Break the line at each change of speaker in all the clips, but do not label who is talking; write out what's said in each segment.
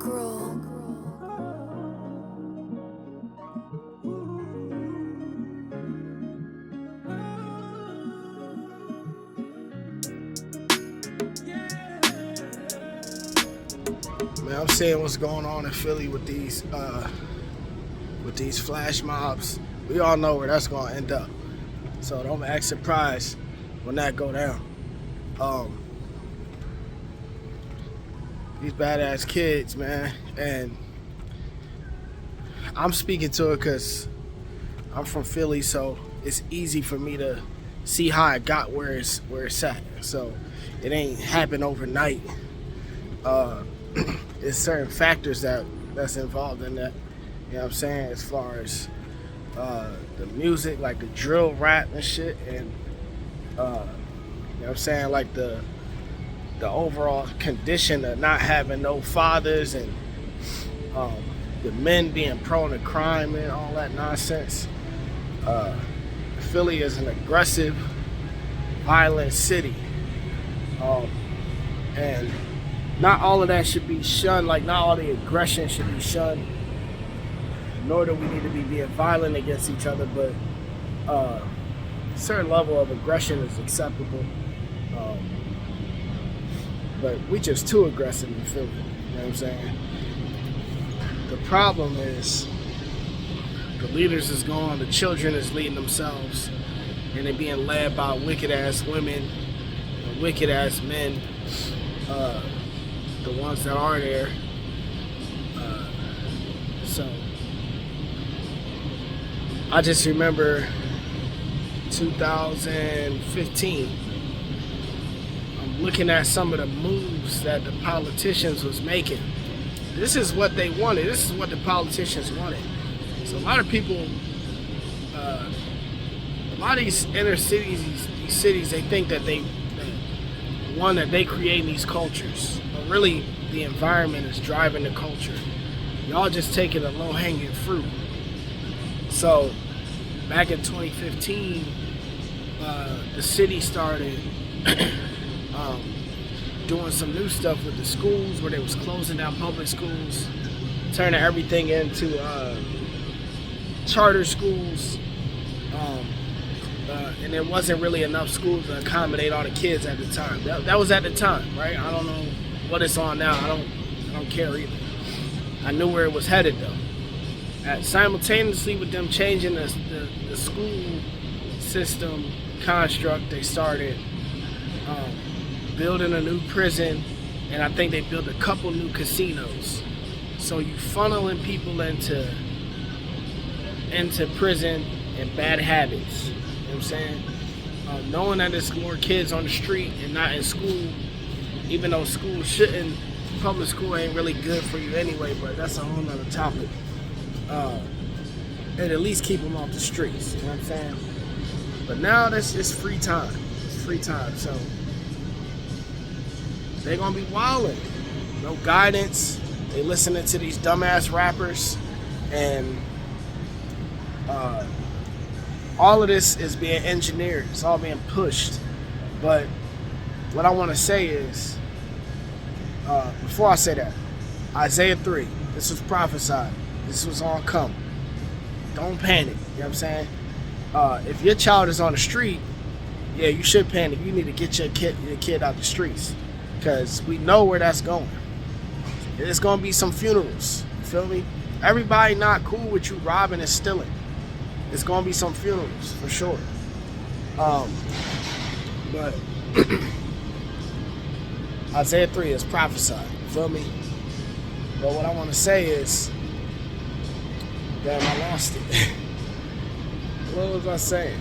Roll.
Man, I'm seeing what's going on in Philly with these flash mobs. We all know where that's gonna end up. So don't act surprised when that go down. These badass kids, man, and I'm speaking to it because I'm from Philly, so it's easy for me to see how it got where it's at. So it ain't happened overnight. It's certain factors that's involved in that. You know what I'm saying? As far as the music, like the drill rap and shit, and you know what I'm saying, like the overall condition of not having no fathers, and the men being prone to crime and all that nonsense. Philly is an aggressive, violent city, and not all of that should be shunned. Like, not all the aggression should be shunned, nor do we need to be being violent against each other, but a certain level of aggression is acceptable. But we just too aggressive in Philly, you know what I'm saying? The problem is the leaders is gone, the children is leading themselves, and they're being led by wicked ass women, wicked ass men, the ones that are there. So I just remember 2015. I'm looking at some of the moves that the politicians was making. This is what they wanted. This is what the politicians wanted. So a lot of people, a lot of these inner cities, these cities, they think that they create these cultures. But really, the environment is driving the culture. Y'all just taking the low-hanging fruit. So back in 2015, the city started doing some new stuff with the schools, where they was closing down public schools, turning everything into charter schools, and there wasn't really enough schools to accommodate all the kids at the time. That was at the time, right? I don't know what it's on now. I don't care either. I knew where it was headed though. Simultaneously with them changing the school system construct, they started building a new prison, and I think they built a couple new casinos. So you funneling people into prison and bad habits. You know what I'm saying? Knowing that there's more kids on the street and not in school, even though school shouldn't, public school ain't really good for you anyway, but that's a whole nother topic. And at least keep them off the streets, you know what I'm saying? But now that's just free time. It's free time, so they're gonna be wilding. No guidance. They listening to these dumbass rappers, and all of this is being engineered. It's all being pushed. But what I want to say is, before I say that, Isaiah 3, this was prophesied. This was all come. Don't panic. You know what I'm saying? If your child is on the street, yeah, you should panic. You need to get your kid out the streets, because we know where that's going. There's going to be some funerals. You feel me? Everybody not cool with you robbing and stealing. There's going to be some funerals, for sure. But Isaiah 3 is prophesied. You feel me? But what I want to say is, damn, I lost it. What was I saying?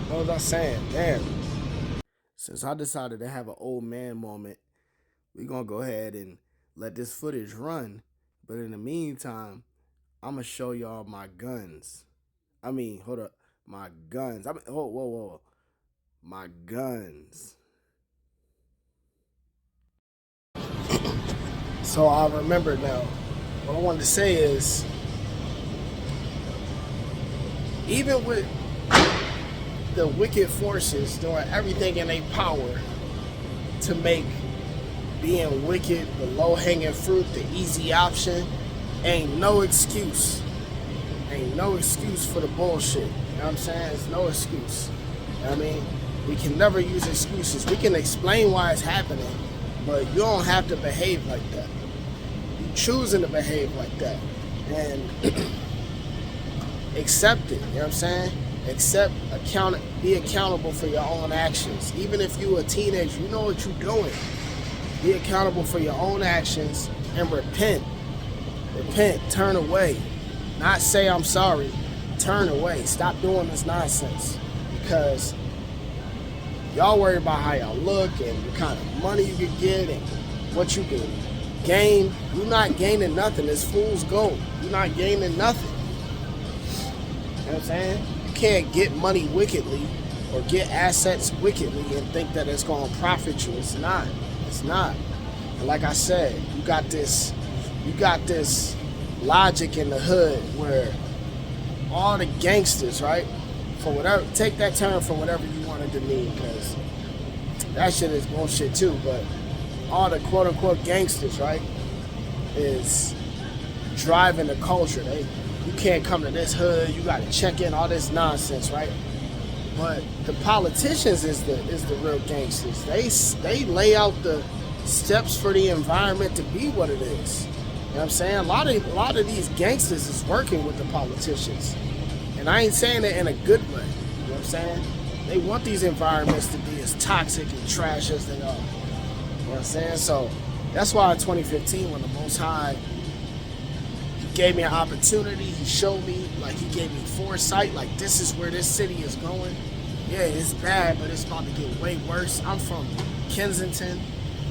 What was I saying? Damn. Since I decided to have an old man moment, we're going to go ahead and let this footage run. But in the meantime, I'm going to show y'all my guns. Hold up. My guns. Whoa. My guns. So I remember now. What I wanted to say is, even with the wicked forces doing everything in their power to make being wicked, the low-hanging fruit, the easy option, ain't no excuse. Ain't no excuse for the bullshit. You know what I'm saying? It's no excuse. You know what I mean? We can never use excuses. We can explain why it's happening, but you don't have to behave like that. You choosing to behave like that. And accept it. You know what I'm saying? Be accountable for your own actions. Even if you're a teenager, you know what you're doing. Be accountable for your own actions and repent. Repent, turn away. Not say I'm sorry, turn away. Stop doing this nonsense. Because y'all worry about how y'all look and what kind of money you can get and what you can gain. You're not gaining nothing. It's fool's gold. You're not gaining nothing. You know what I'm saying? You can't get money wickedly or get assets wickedly and think that it's going to profit you. It's not. It's not. And like I said, you got this logic in the hood where all the gangsters, right? For whatever, take that term for whatever you wanted to mean, because that shit is bullshit too. But all the quote unquote gangsters, right, is driving the culture. You can't come to this hood. You got to check in, all this nonsense, right? But the politicians is the real gangsters. They lay out the steps for the environment to be what it is. You know what I'm saying? A lot of these gangsters is working with the politicians. And I ain't saying it in a good way. You know what I'm saying? They want these environments to be as toxic and trash as they are. You know what I'm saying? So that's why in 2015, when the Most High, he gave me an opportunity, he showed me, like he gave me foresight, like this is where this city is going. Yeah, it's bad, but it's about to get way worse. I'm from Kensington.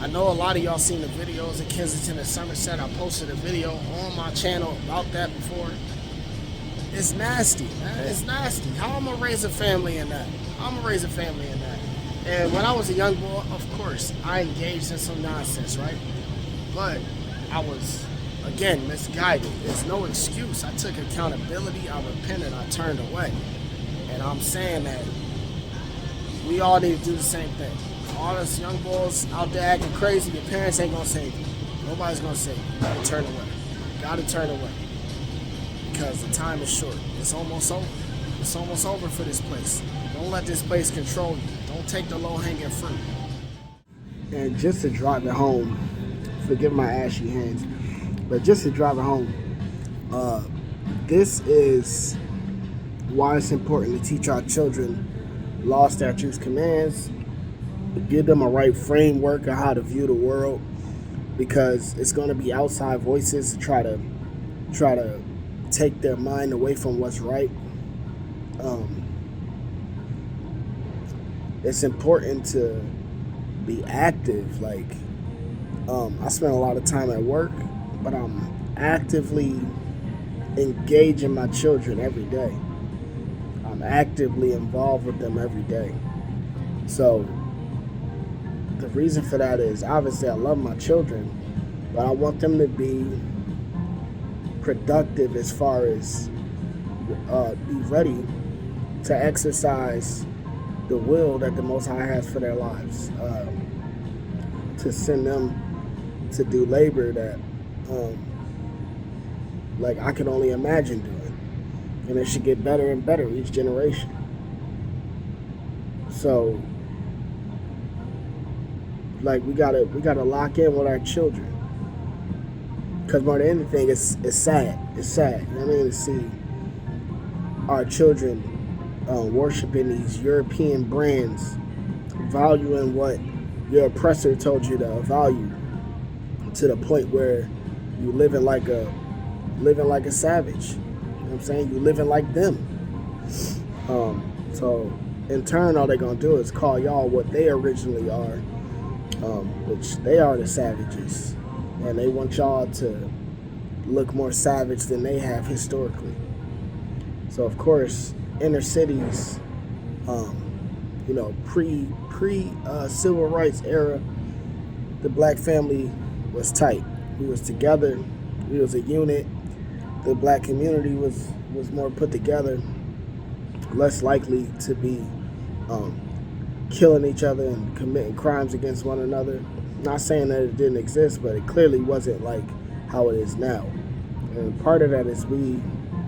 I know a lot of y'all seen the videos in Kensington and Somerset. I posted a video on my channel about that before. It's nasty, man. It's nasty. How I'm gonna raise a family in that? And when I was a young boy, of course, I engaged in some nonsense, right? But I was, again, misguided. There's no excuse. I took accountability, I repented, I turned away. And I'm saying that we all need to do the same thing. All us young boys out there acting crazy, your parents ain't gonna save you. Nobody's gonna save you. You gotta turn away. Gotta turn away. Because the time is short. It's almost over. It's almost over for this place. Don't let this place control you. Don't take the low-hanging fruit. And just to drive it home, forgive my ashy hands, but just to drive it home, this is why it's important to teach our children law, statutes, commands, give them a right framework of how to view the world, because it's going to be outside voices to try to take their mind away from what's right. It's important to be active. Like, I spend a lot of time at work, but I'm actively engaging my children every day. I'm actively involved with them every day. So the reason for that is, obviously I love my children, but I want them to be productive as far as be ready to exercise the will that the Most High has for their lives, to send them to do labor that like I can only imagine doing, and it should get better and better each generation. So like we gotta lock in with our children, because more than anything, it's sad. It's sad. You know what I mean? To see our children worshiping these European brands, valuing what your oppressor told you to value, to the point where you living like a savage. You know what I'm saying? You living like them. So in turn, all they're gonna do is call y'all what they originally are, which they are the savages, and they want y'all to look more savage than they have historically. So of course, inner cities, pre civil rights era, the black family was tight. We was together. We was a unit. The black community was more put together, less likely to be killing each other and committing crimes against one another. Not saying that it didn't exist, but it clearly wasn't like how it is now. And part of that is we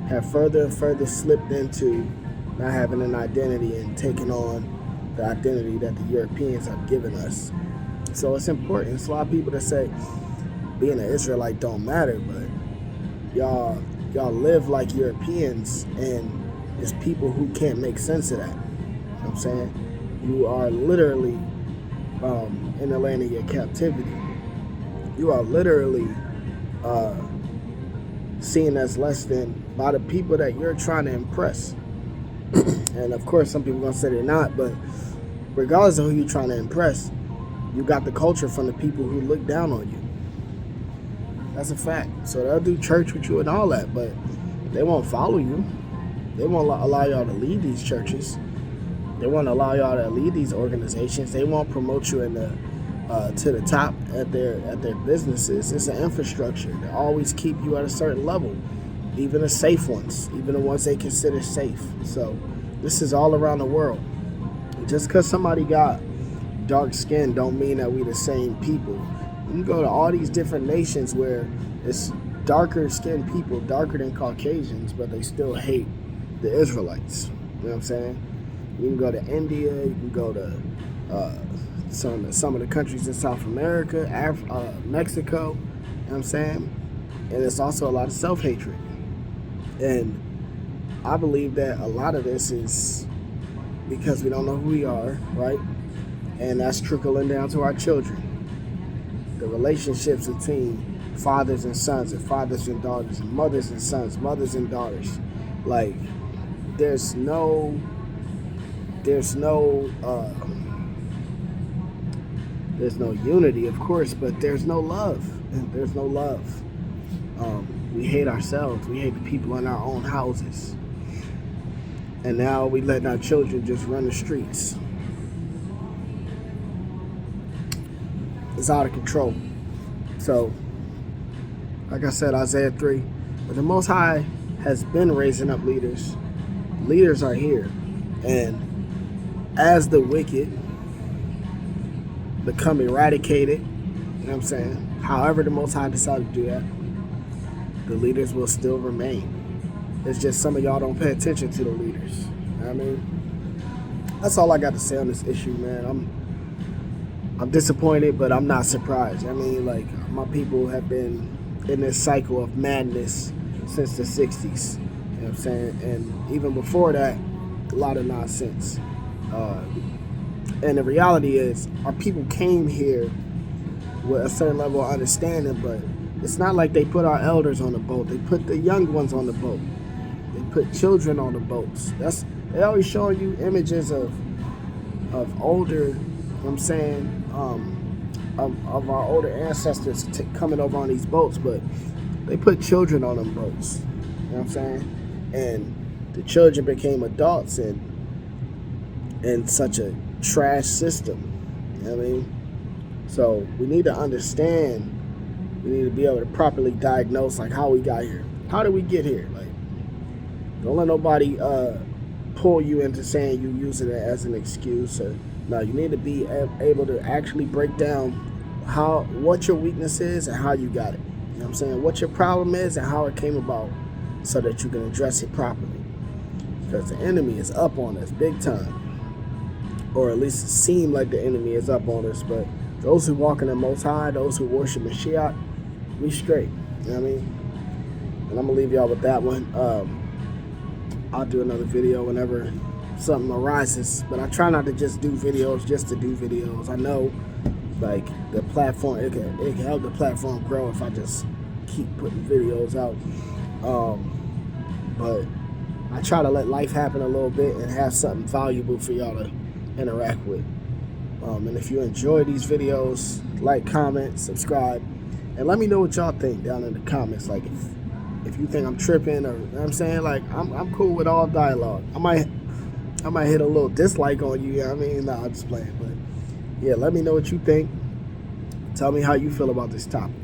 have further and further slipped into not having an identity and taking on the identity that the Europeans have given us. So it's important. It's a lot of people that say being an Israelite don't matter, but y'all live like Europeans, and it's people who can't make sense of that. You know what I'm saying? You are literally in the land of your captivity. You are literally seen as less than by the people that you're trying to impress. And of course, some people are going to say they're not, but regardless of who you're trying to impress, you got the culture from the people who look down on you. That's a fact. So they'll do church with you and all that, but they won't follow you. They won't allow y'all to lead these churches. They won't allow y'all to lead these organizations. They won't promote you in the to the top at their businesses. It's an infrastructure. They always keep you at a certain level, even the safe ones, even the ones they consider safe. So this is all around the world. Just because somebody got dark skin don't mean that we the same people. You can go to all these different nations where it's darker skinned people, darker than Caucasians, but they still hate the Israelites. You know what I'm saying? You can go to India, you can go to some of the countries in South America, Mexico, you know what I'm saying? And it's also a lot of self-hatred. And I believe that a lot of this is because we don't know who we are, right? And that's trickling down to our children. The relationships between fathers and sons, and fathers and daughters, and mothers and sons, mothers and daughters. Like, there's no unity, of course, but there's no love. There's no love. We hate ourselves. We hate the people in our own houses. And now we letting our children just run the streets. It's out of control. So, like I said, Isaiah 3, but the Most High has been raising up leaders. Leaders are here. And as the wicked become eradicated, you know what I'm saying? However the Most High decided to do that, the leaders will still remain. It's just some of y'all don't pay attention to the leaders. You know what I mean? That's all I got to say on this issue, man. I'm disappointed, but I'm not surprised. I mean, like, my people have been in this cycle of madness since the 60s. You know what I'm saying? And even before that, a lot of nonsense. And the reality is, our people came here with a certain level of understanding, but it's not like they put our elders on the boat. They put the young ones on the boat. They put children on the boats. They always showing you images of older, you know what I'm saying, of our older ancestors coming over on these boats, but they put children on them boats. You know what I'm saying? And the children became adults in such a trash system. You know what I mean? So we need to understand. We need to be able to properly diagnose, like, how we got here. How did we get here? Like, don't let nobody pull you into saying you using it as an excuse. Or no, you need to be able to actually break down what your weakness is and how you got it. You know what I'm saying? What your problem is and how it came about, so that you can address it properly. Because the enemy is up on us big time. Or at least it seems like the enemy is up on us. But those who walk in the Most High, those who worship Mashiach, we straight. You know what I mean? And I'm going to leave y'all with that one. I'll do another video whenever something arises. But I try not to just do videos just to do videos. I know, like, the platform, it can help the platform grow if I just keep putting videos out. But I try to let life happen a little bit and have something valuable for y'all to interact with. And if you enjoy these videos, like, comment, subscribe, and let me know what y'all think down in the comments. Like, if you think I'm tripping, or, you know what I'm saying, like, I'm cool with all dialogue. I might hit a little dislike on you. You know what I mean? Nah, I'm just playing. But yeah, let me know what you think. Tell me how you feel about this topic.